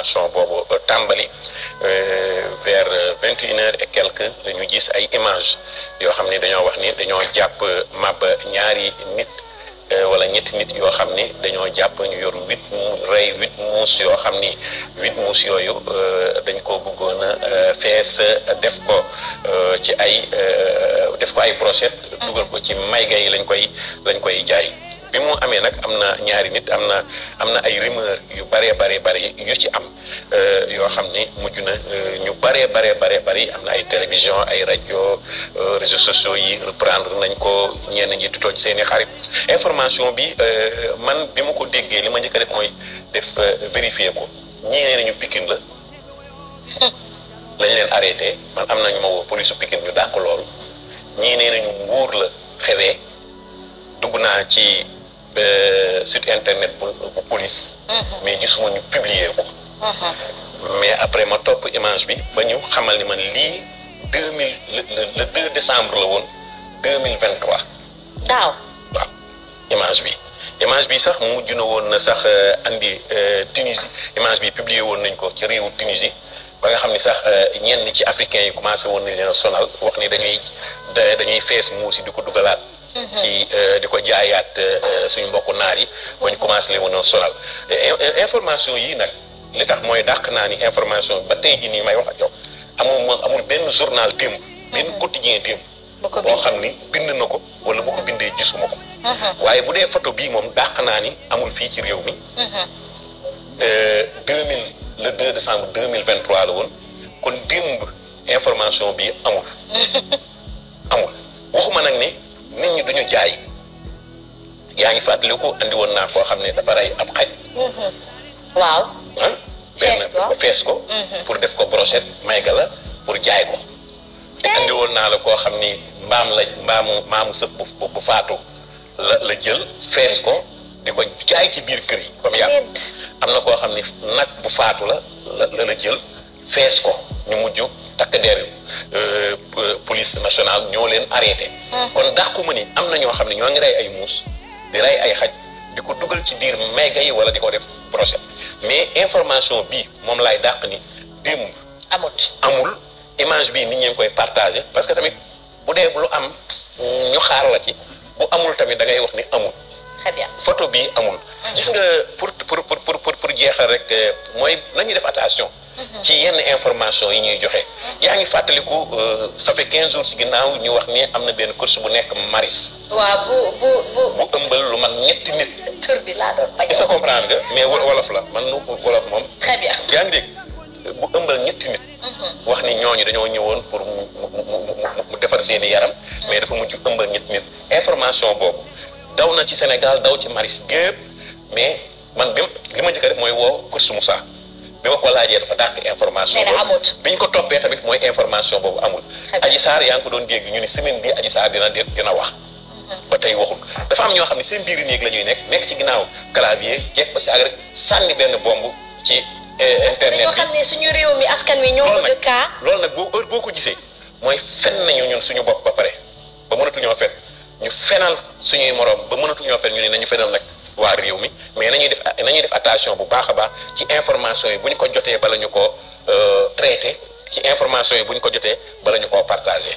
information boobu tàmbali vers 21h et quelques la ñu gis ay images yoo xam ni dañoo wax ni dañoo jàpp mab ñaari nit wala ñetti nit yoo xam ni dañoo jàpp ñu yor 8 muus yoo xam ni 8 muus yooyu dañ ko bëggoon a fees def ko ci ay brochette dugal ko ci mayga yi lañ koy jaay. bi mu amee nag am na ñaari nit am na ay rumeur yu bare yu ci am yoo xam ni mujj na ñu bare am na ay télévision ay rajo réseaux sociaux yi reprendre nañ ko ñenn ñi di tooj seeni xarit information bi man bi ma ko déggee li ma njëkk a def mooy def vérifier ko ñii nee nañu Pikine la lañ leen arrêté man am nañu ma woo police Pikine ñu dàq loolu ñii nee nañu Mbuur la xewee dugg naa ci site internet bu police mais gisuma ñu publier ko mais après ma topp image bi ba ñu xamal ni man lii le 2 décembre la woon 2023 daaw waaw image bi sax mujj na woon na sax andi Tunisie image bi publier woon nañ ko ci réewu Tunisie ba nga xam ni sax ñenn ci africains yi commencé woon nañ leen a sonal wax ni dañuy fees muus yi di ko dugalaat ci di ko jaayaat suñu mbokku naar yi ba ñu commencé leen woon sonal information yii nag li tax mooy dàq naa ni information ba tey jii nii may wax ak yow amul benn journal démb benn quotidien démb boo xam ni bind na ko wala bu ko bindee gisuma ko waaye bu dee photo bii moom dàq naa ni amul fii ci réew mi 2000 le 2 décembre 2023 la woon kon démb information bii amul waxuma nag ni nit ñi duñu jaay yaa ngi fàttaliku andi woon naa koo xam ne dafa rey ab xaj waaw fees ko pour def ko brochette mayga la pour jaay ko andi woon naa la koo xam ni maamu sëb bu faatu la jël fees ko di ko jaay ci biir kër yi comme yàpp am na koo xam ni nag bu faatu la jël fees ko ñu mujj takk der police nationale ñoo leen arrêté kon dàqu ma ni am na ñoo xam ne ñoo ngi rey ay muus di rey ay xaj di ko dugal ci biir mayga yi wala di ko def brochette mais information bii moom laay dàq ni démb amul image bii nit ñi ngi koy partagé parce que tamit bu dee lu am ñu xaar la ci bu amul tamit da ngay wax ni amul très bien photo bii amul gis nga pour jeexal rek mooy nañuy def attention ci yenn information yi ñuy joxe yaa ngi fàttaliku ça fait 15 jours ci ginnaaw ñu wax ni am na benn course bu nekk Maris waaw bu ëmbal lu man ñetti nit tur bi laa doon bañ est-ce que comprendre nga mais wolof la man nu wolof moom très bien yaa ngi dégg bu ëmbal ñetti nit wax ni ñooñu dañoo ñëwoon pour mu defar seeni yaram mais dafa mujj ëmbal ñetti nit information boobu daw na ci Sénégal daw ci Maris gépp mais man li ma njëkk a def mooy woo course Moussa bi ma ko laajee dafa dàq information boobu biñ ko toppee tamit mooy information boobu amul Adji Sarr yaa ngi ko doon dégg ñu ni semaine bi Adji Sarr dina wax ba tey waxul dafa am ñoo xam ne seen biir néeg la ñuy nekk ci ginnaaw clavier jekk ba si ak rek sànni benn bomb ci internet bi ñoo xam ne suñu réew mi askan wi ñoo bëgg kaa loolu nag boo ko gisee mooy fen nañu ñun suñu bopp ba pare ba mënatuñoo fen ñu fenal suñuy morom ba mënatuñoo fen ñu ne nañu fenal nag waa réew mi mais nañuy def attention bu baax a baax ci information yi bu ñu ko jotee bala ñu ko traité ci information yi bu ñu ko jotee bala ñu koo partagé.